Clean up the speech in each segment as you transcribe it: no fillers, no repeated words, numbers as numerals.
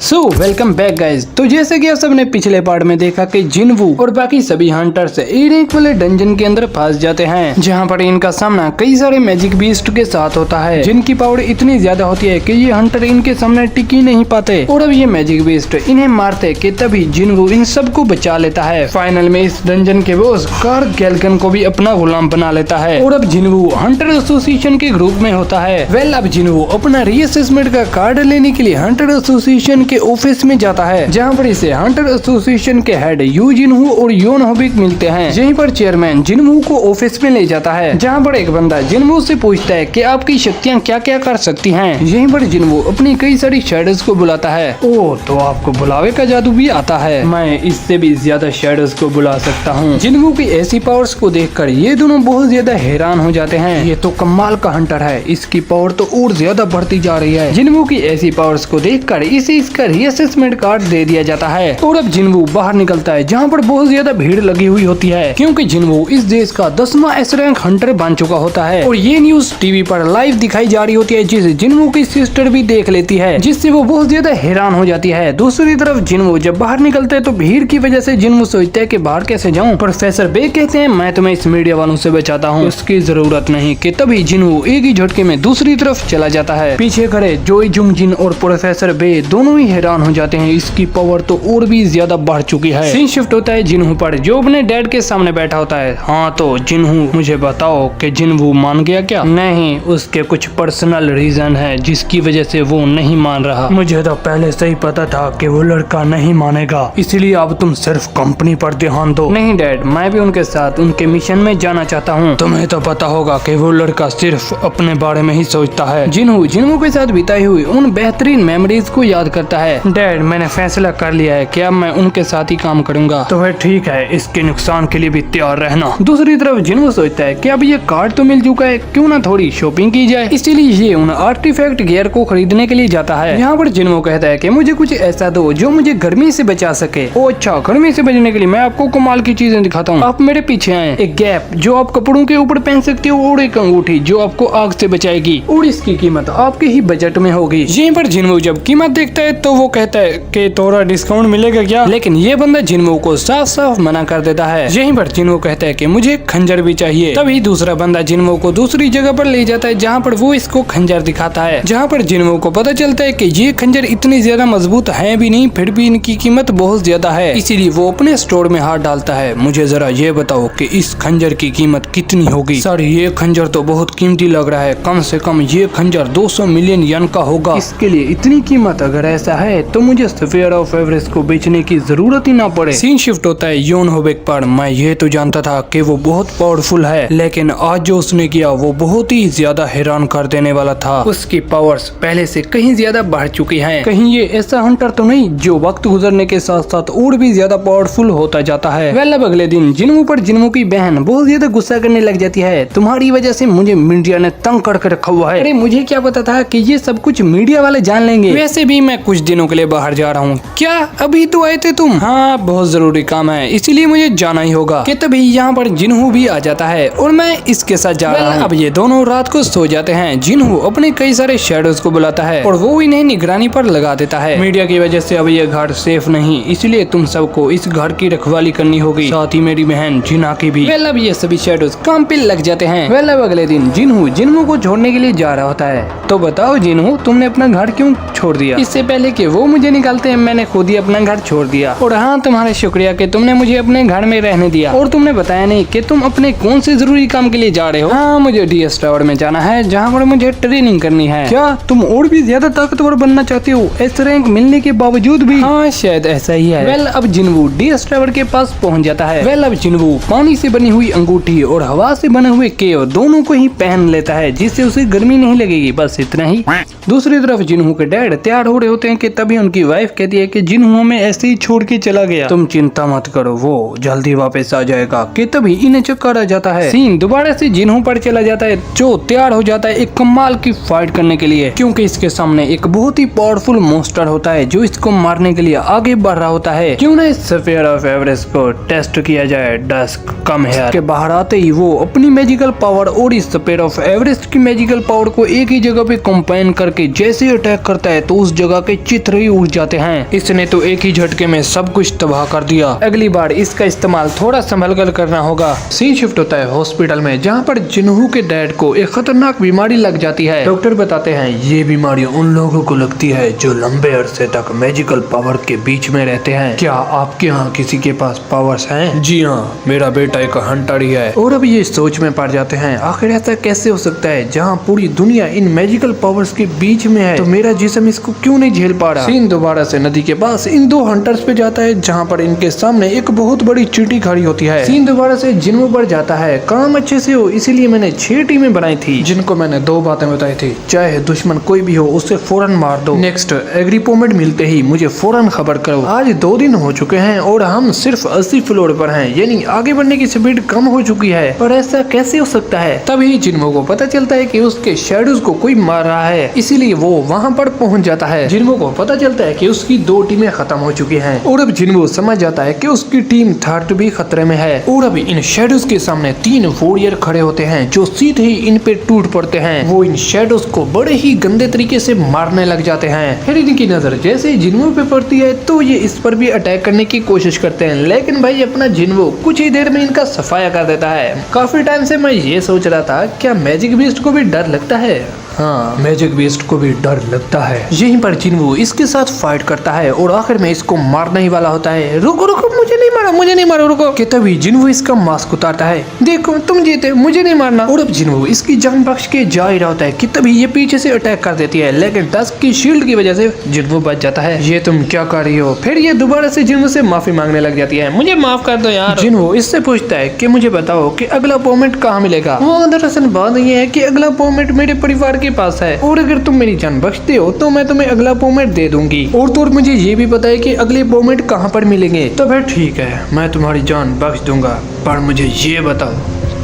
Welcome back guys. तो जैसे कि आप सबने पिछले पार्ट में देखा कि जिनवू और बाकी सभी हंटर्स ए रैंक वाले डंजन के अंदर फंस जाते हैं, जहां पर इनका सामना कई सारे मैजिक बीस्ट के साथ होता है, जिनकी पावर इतनी ज्यादा होती है कि ये हंटर इनके सामने टिक ही नहीं पाते। और अब ये मैजिक बीस्ट इन्हें मारते कि तभी जिनवू इन सबको बचा लेता है। फाइनल में इस डंजन के बॉस कार्ड गैल्कन को भी अपना गुलाम बना लेता है और अब जिनवू हंटर एसोसिएशन के ग्रुप में होता है। अब जिनवू अपना रीअसेसमेंट का कार्ड लेने के लिए हंटर एसोसिएशन के ऑफिस में जाता है, जहां पर इसे हंटर एसोसिएशन के हेड यू जिनहू और योन होबिक मिलते हैं। यहीं पर चेयरमैन जिनवू को ऑफिस में ले जाता है, जहां पर एक बंदा जिनवू से पूछता है कि आपकी शक्तियां क्या क्या कर सकती हैं। यहीं पर जिनवू अपनी कई सारी शैडोज को बुलाता है। ओह, तो आपको बुलावे का जादू भी आता है। मैं इससे भी ज्यादा शैडोज को बुला सकता हूँ। जिनवू की ऐसी पावर्स को देखकर ये दोनों बहुत ज्यादा हैरान हो जाते हैं। ये तो कमाल का हंटर है, इसकी पावर तो और ज्यादा बढ़ती जा रही है। जिनवू की ऐसी पावर्स को देखकर इसे इसका रीअसेसमेंट कार्ड दे दिया जाता है और अब जिनवू बाहर निकलता है, जहाँ पर बहुत ज्यादा भीड़ लगी हुई होती है, क्योंकि जिनवू इस देश का 10वां एस रैंक हंटर बन चुका होता है। और ये न्यूज टीवी पर लाइव दिखाई जा रही होती है, जिसे जिनवू की सिस्टर भी देख लेती है, जिससे वो बहुत ज्यादा हैरान हो जाती है। दूसरी तरफ जिनवू जब बाहर निकलते हैं तो भीड़ की वजह से जिनवू सोचता है कि बाहर कैसे जाऊं। प्रोफेसर बे कहते हैं मैं तुम्हें इस मीडिया वालों से बचाता हूँ, उसकी जरूरत नहीं। कि तभी जिनवू एक ही झटके में दूसरी तरफ चला जाता है। पीछे खड़े जोई जुंग जिन और प्रोफेसर बे दोनों ही हैरान हो जाते हैं, इसकी पावर तो और भी ज्यादा बढ़ चुकी है। सीन शिफ्ट होता है जिनहू पर, जो अपने डैड के सामने बैठा होता है। हाँ तो जिनहू, मुझे बताओ कि जिनवू मान गया क्या? नहीं, उसके कुछ पर्सनल रीजन है जिसकी वजह से वो नहीं मान रहा। मुझे तो पहले से ही पता था कि वो लड़का नहीं मानेगा, इसलिए अब तुम सिर्फ कंपनी पर ध्यान दो। नहीं डैड, मैं भी उनके साथ उनके मिशन में जाना चाहता हूँ। तुम्हें तो पता होगा कि वो लड़का सिर्फ अपने बारे में ही सोचता है। जिनहू के साथ बिताई हुई उन बेहतरीन मेमोरीज को याद करता है। डैड, मैंने फैसला कर लिया है कि अब मैं उनके साथ ही काम करूंगा। तो फिर ठीक है, इसके नुकसान के लिए भी तैयार रहना। दूसरी तरफ जिनवू सोचता है कि अब ये कार्ड तो मिल चुका है, क्यों ना थोड़ी शॉपिंग की जाए। इसीलिए ये उन आर्टिफैक्ट गियर को खरीदने के लिए जाता है। यहाँ पर जिनवू कहता है कि मुझे कुछ ऐसा दो जो मुझे गर्मी से बचा सके। ओ अच्छा, गर्मी से बचने के लिए मैं आपको कमाल की चीजें दिखाता हूँ, आप मेरे पीछे आए। एक गैप जो आप कपड़ों के ऊपर पहन सकते हो और एक अंगूठी जो आपको आग से बचाएगी, और इसकी कीमत आपके ही बजट में होगी। यहीं पर जिनवू जब कीमत देखता है तो वो कहता है कि थोड़ा डिस्काउंट मिलेगा क्या, लेकिन ये बंदा जिनवू को साफ साफ मना कर देता है। यहीं पर जिनवू कहता है कि मुझे खंजर भी चाहिए। तभी दूसरा बंदा जिनवू को दूसरी जगह पर ले जाता है, जहाँ पर वो इसको खंजर दिखाता है, जहाँ पर जिनवू को पता चलता है कि ये खंजर इतनी ज्यादा मजबूत है भी नहीं, फिर भी इनकी कीमत बहुत ज्यादा है। इसीलिए वो अपने स्टोर में हाथ डालता है। मुझे जरा ये बताओ कि इस खंजर की कीमत कितनी होगी? सर, ये खंजर तो बहुत कीमती लग रहा है, कम से कम ये खंजर 200 मिलियन यन का होगा। इसके लिए इतनी कीमत अगर ऐसा है तो मुझे स्फीयर ऑफ एवरेस्ट को बेचने की जरूरत ही ना पड़े। सीन शिफ्ट होता है योन होबिक पर। मैं ये तो जानता था कि वो बहुत पावरफुल है, लेकिन आज जो उसने किया वो बहुत ही ज्यादा हैरान कर देने वाला था। उसकी पावर्स पहले से कहीं ज्यादा बढ़ चुकी हैं। कहीं ये ऐसा हंटर तो नहीं जो वक्त गुजरने के साथ साथ और भी ज्यादा पावरफुल होता जाता है। अब अगले दिन जिनवू पर जिनवू की बहन बहुत ज्यादा गुस्सा करने लग जाती है। तुम्हारी वजह से मुझे मीडिया ने तंग करके रखा हुआ है। अरे मुझे क्या पता था कि ये सब कुछ मीडिया वाले जान लेंगे। वैसे भी मैं कुछ दिनों के लिए बाहर जा रहा हूँ। क्या अभी तो आए थे तुम? हाँ, बहुत जरूरी काम है, इसीलिए मुझे जाना ही होगा। कि तभी यहाँ पर जिनहू भी आ जाता है और मैं इसके साथ जा रहा हूँ। अब ये दोनों रात को सो जाते हैं। जिनहू अपने कई सारे शैडोज को बुलाता है और वो इन्हें निगरानी पर लगा देता है। मीडिया की वजह से अब ये घर सेफ नहीं, इसलिए तुम सबको इस घर की रखवाली करनी होगी, साथ ही मेरी बहन जिना की भी। अब ये सभी शैडोज काम पे लग जाते हैं। अब अगले दिन जिनहू को छोड़ने के लिए जा रहा होता है। तो बताओ जिनहू, तुमने अपना घर क्यों छोड़ दिया? इससे पहले कि वो मुझे निकालते हैं, मैंने खुद ही अपना घर छोड़ दिया। और हाँ, तुम्हारा शुक्रिया कि तुमने मुझे अपने घर में रहने दिया। और तुमने बताया नहीं कि तुम अपने कौन से जरूरी काम के लिए जा रहे हो? हाँ, मुझे डीएस टावर में जाना है, जहाँ पर मुझे ट्रेनिंग करनी है। क्या तुम और भी ज्यादा ताकतवर बनना चाहते हो एस रैंक मिलने के बावजूद भी? हाँ, शायद ऐसा ही है। अब जिनवू डीएस टावर के पास पहुँच जाता है। अब जिनवू पानी से बनी हुई अंगूठी और हवा से बने हुए केव दोनों को ही पहन लेता है, जिससे उसे गर्मी नहीं लगेगी। बस इतना ही। दूसरी तरफ जिनहू के डैड तैयार हो रहे होते हैं कि तभी उनकी वाइफ कहती है कि जिनहू हमें ऐसे ही छोड़ के चला गया। तुम चिंता मत करो, वो जल्दी वापस आ जाएगा। कि तभी इन्हें चक्कर आ जाता है। सीन दोबारा से जिनहू पर चला जाता है, जो तैयार हो जाता है एक कमाल की फाइट करने के लिए, क्योंकि इसके सामने एक बहुत ही पावरफुल मॉन्स्टर होता है जो इसको मारने के लिए आगे बढ़ रहा होता है। क्यों ना इस स्फीयर ऑफ एवरेस्ट को टेस्ट किया जाए। डस्क कम हेयर के बाहर आते ही वो अपनी मैजिकल पावर और इस स्फीयर ऑफ एवरेस्ट की मैजिकल पावर को एक ही जगह पे कंबाइन करके जैसे अटैक करता है तो उस जगह के की तरह ही उड़ जाते हैं। इसने तो एक ही झटके में सब कुछ तबाह कर दिया। अगली बार इसका इस्तेमाल थोड़ा संभल कर करना होगा। सीन शिफ्ट होता है हॉस्पिटल में, जहाँ पर जिन्हू के डैड को एक खतरनाक बीमारी लग जाती है। डॉक्टर बताते हैं ये बीमारी उन लोगों को लगती है जो लंबे अरसे तक मैजिकल पावर के बीच में रहते हैं। क्या आपके यहाँ किसी के पास पावर्स हैं? जी हाँ, मेरा बेटा एक हंटर ही है। और अब ये सोच में पड़ जाते हैं, आखिर ऐसा कैसे हो सकता है जहाँ पूरी दुनिया इन मैजिकल पावर्स के बीच में है, तो मेरा जिस्म इसको क्यों नहीं झेल पा रहा। सीन दोबारा से नदी के पास इन दो हंटर्स पे जाता है, जहाँ पर इनके सामने एक बहुत बड़ी चींटी खड़ी होती है। सीन दोबारा से जिन्हों पर जाता है, काम अच्छे से हो इसीलिए मैंने 6 टीमें बनाई थी, जिनको मैंने 2 बातें बताई थी, चाहे दुश्मन कोई भी हो उससे फौरन मार दो। नेक्स्ट एग्री पोमेंट मिलते ही मुझे फौरन खबर करो। आज 2 दिन हो चुके हैं और हम सिर्फ 80 फ्लोर पर हैं, यानी आगे बढ़ने की स्पीड कम हो चुकी है। पर ऐसा कैसे हो सकता है? तभी जिन्हो को पता चलता है कि उसके शैडोज को कोई मार रहा है, इसीलिए वो वहाँ पर पहुँच जाता है। जिन्हो को पता चलता है कि उसकी 2 टीमें खत्म हो चुकी हैं और अब जिन्हो समझ जाता है कि उसकी टीम थर्ड भी खतरे में है। और अब इन शैडोज के सामने 3 वॉरियर खड़े होते हैं जो सीधे ही इन पे टूट पड़ते हैं। वो इन शैडोज को बड़े ही गंदे तरीके से मारने लग जाते हैं। फिर इनकी नजर जैसे ही जिन्हो पे पड़ती है तो ये इस पर भी अटैक करने की कोशिश करते हैं, लेकिन भाई अपना जिन्हो कुछ ही देर में इनका सफाया कर देता है। काफी टाइम से मैं ये सोच रहा था, क्या मैजिक बीस्ट को भी डर लगता है? हाँ, मैजिक बीस्ट को भी डर लगता है। यहीं पर जिन्हो इसके साथ फाइट करता है और आखिर में इसको मारने ही वाला होता है। रुको रुको, मुझे नहीं मारो, मुझे नहीं मारो, रुको। कि तभी जिन्हो इसका मास्क उतारता है, देखो तुम जीते, मुझे नहीं मारना। और अब जिन्हो इसकी जान बख्श के जा ही रहा होता है कि तभी ये पीछे से अटैक कर देती है, लेकिन टस्क की शील्ड की वजह से जिन्हो बच जाता है। ये तुम क्या कर रही हो? फिर ये दोबारा से जिन्हो से माफी मांगने लग जाती है, मुझे माफ कर दो यार। जिन्हो इससे पूछता है कि मुझे बताओ कि अगला पोमेंट कहाँ मिलेगा। वो दरअसल बात ये है कि अगला पोमेंट मेरे परिवार के पास है और अगर तुम मेरी जान बख्शते हो तो मैं तुम्हें अगला पोमेंट दे दूंगी। और तो मुझे ये भी पता है कि अगले पोमेंट कहाँ पर मिलेंगे। तो फिर ठीक है, मैं तुम्हारी जान बख्श दूंगा, पर मुझे ये बताओ,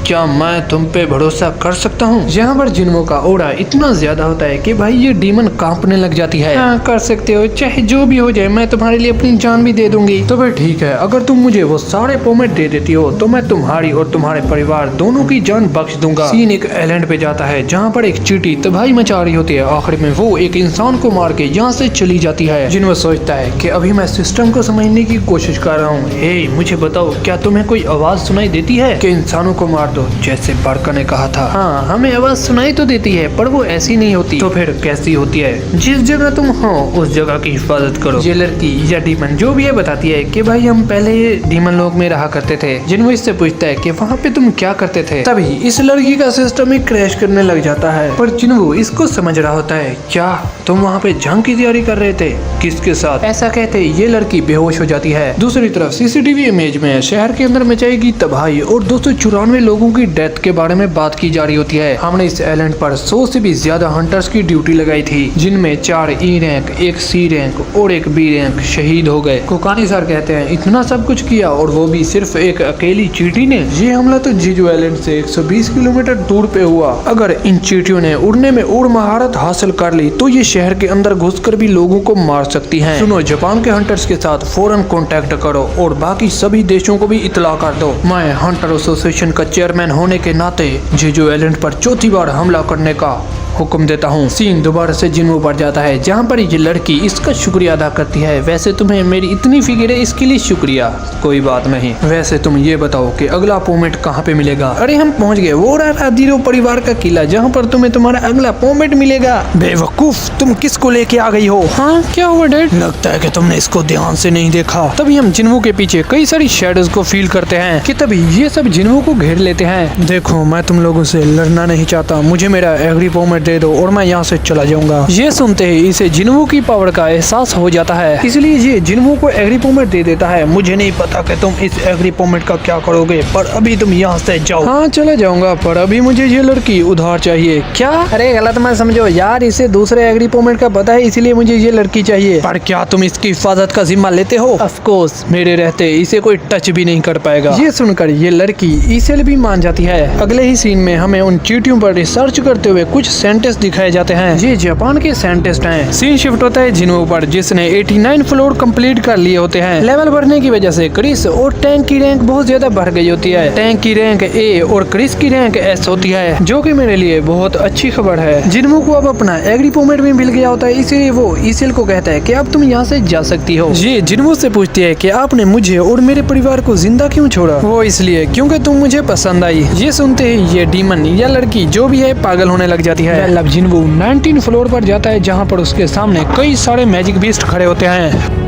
क्या मैं तुम पे भरोसा कर सकता हूँ? यहाँ पर जिन्हो का ओरा इतना ज्यादा होता है कि भाई ये डीमन कांपने लग जाती है। हाँ, कर सकते हो, चाहे जो भी हो जाए, मैं तुम्हारे लिए अपनी जान भी दे दूंगी। तो फिर ठीक है, अगर तुम मुझे वो सारे पोमेट दे देती हो तो मैं तुम्हारी और तुम्हारे परिवार दोनों की जान बख्श दूंगा। सीन एक आइलैंड पे जाता है जहाँ पर एक चींटी तबाही मचा रही होती है। आखिर में वो एक इंसान को मार के यहाँ से चली जाती है। जिन्हो सोचता है कि अभी मैं सिस्टम को समझने की कोशिश कर रहा हूँ। हे, मुझे बताओ, क्या तुम्हें कोई आवाज सुनाई देती है कि इंसानों को मार दो, जैसे बारका ने कहा था? हाँ, हमें आवाज सुनाई तो देती है, पर वो ऐसी नहीं होती। तो फिर कैसी होती है? जिस जगह तुम हो उस जगह की हिफाजत करो। ये लड़की या डीमन जो भी है बताती है कि भाई हम पहले डीमन लोग में रहा करते थे। जिन्हो इससे पूछता है कि वहाँ पे तुम क्या करते थे। तभी इस लड़की का सिस्टम ही क्रैश करने लग जाता है, पर जिन्हो इसको समझ रहा होता है। क्या तुम वहाँ पे जंग की तैयारी कर रहे थे? किसके साथ? ऐसा कहते ये लड़की बेहोश हो जाती है। दूसरी तरफ सीसीटीवी इमेज में शहर के अंदर मचाएगी तबाही और 294 लोगों की डेथ के बारे में बात की जा रही होती है। हमने इस आइलैंड पर 100 से भी ज्यादा हंटर्स की ड्यूटी लगाई थी, जिनमें 4 ई रैंक, 1 सी रैंक और 1 बी रैंक शहीद हो गए। कोकानी सर कहते हैं इतना सब कुछ किया और वो भी सिर्फ एक अकेली चींटी ने। ये हमला तो जीजू आइलैंड से 120 किलोमीटर दूर पे हुआ। अगर इन चींटियों ने उड़ने में और महारत हासिल कर ली तो ये शहर के अंदर घुसकर भी लोगों को मार सकती हैं। सुनो, जापान के हंटर्स के साथ फौरन कांटेक्ट करो और बाकी सभी देशों को भी इतला कर दो। मैं हंटर एसोसिएशन का चेयरमैन होने के नाते जीजू आइलैंड पर चौथी बार हमला करने का हुक्म देता हूँ। सीन दोबारा से जिन्हो पर जाता है, जहाँ पर ये लड़की इसका शुक्रिया अदा करती है। वैसे तुम्हें मेरी इतनी फिक्र है, इसके लिए शुक्रिया, कोई बात नहीं। वैसे तुम ये बताओ कि अगला पोमेट कहाँ पे मिलेगा? अरे हम पहुँच गए, वो रहा जीरो परिवार का किला, जहाँ पर तुम्हें तुम्हारा अगला पोमेट मिलेगा। बेवकूफ, तुम किसको लेके आ गई हो? हाँ, क्या हुआ डैड? लगता है कि तुमने इसको ध्यान से नहीं देखा। तभी हम जिन्हो के पीछे कई सारी शैडोज को फील करते हैं कि तभी ये सब जिन्हो को घेर लेते हैं। देखो, मैं तुम लोगों से लड़ना नहीं चाहता, मुझे मेरा एग्री पोमेट दे दो और मैं यहाँ से चला जाऊंगा। ये सुनते ही इसे जिन्हो की पावर का एहसास हो जाता है, इसलिए ये जिन्हो को एग्री पोमेट दे देता है। मुझे नहीं पता कि तुम इस एग्री पोमेट का क्या करोगे, पर अभी तुम यहाँ से जाओ। हाँ, चला जाऊंगा, पर अभी मुझे ये लड़की उधार चाहिए। क्या? अरे गलत मत समझो यार, इसे दूसरे एग्री पोमेट का पता है, इसलिए मुझे ये लड़की चाहिए। पर क्या तुम इसकी हिफाजत का जिम्मा लेते हो? ऑफ कोर्स, मेरे रहते इसे कोई टच भी नहीं कर पाएगा। ये सुनकर ये लड़की इसे भी मान जाती है। अगले ही सीन में हमें उन चींटियों पर रिसर्च करते हुए कुछ साइंटिस्ट दिखाए जाते हैं। ये जापान के साइंटिस्ट हैं। सीन शिफ्ट होता है जिन्वू पर, जिसने 89 फ्लोर कंप्लीट कर लिए होते हैं। लेवल बढ़ने की वजह से क्रिस और टैंक की रैंक बहुत ज्यादा बढ़ गई होती है। टैंक की रैंक ए और क्रिस की रैंक एस होती है, जो कि मेरे लिए बहुत अच्छी खबर है। जिन्वू को अब अपना एग्री परमिट भी मिल गया होता है, इसीलिए वो ईसेल को कहता है कि अब तुम यहाँ से जा सकती हो। ये जिन्वू से पूछती है कि आपने मुझे और मेरे परिवार को जिंदा क्यों छोड़ा? वो इसलिए क्योंकि तुम मुझे पसंद आई। ये सुनते ही ये डीमन या लड़की जो भी है पागल होने लग जाती है। अब जिन्वू 19 फ्लोर पर जाता है, जहाँ पर उसके सामने कई सारे मैजिक बीस्ट खड़े होते हैं।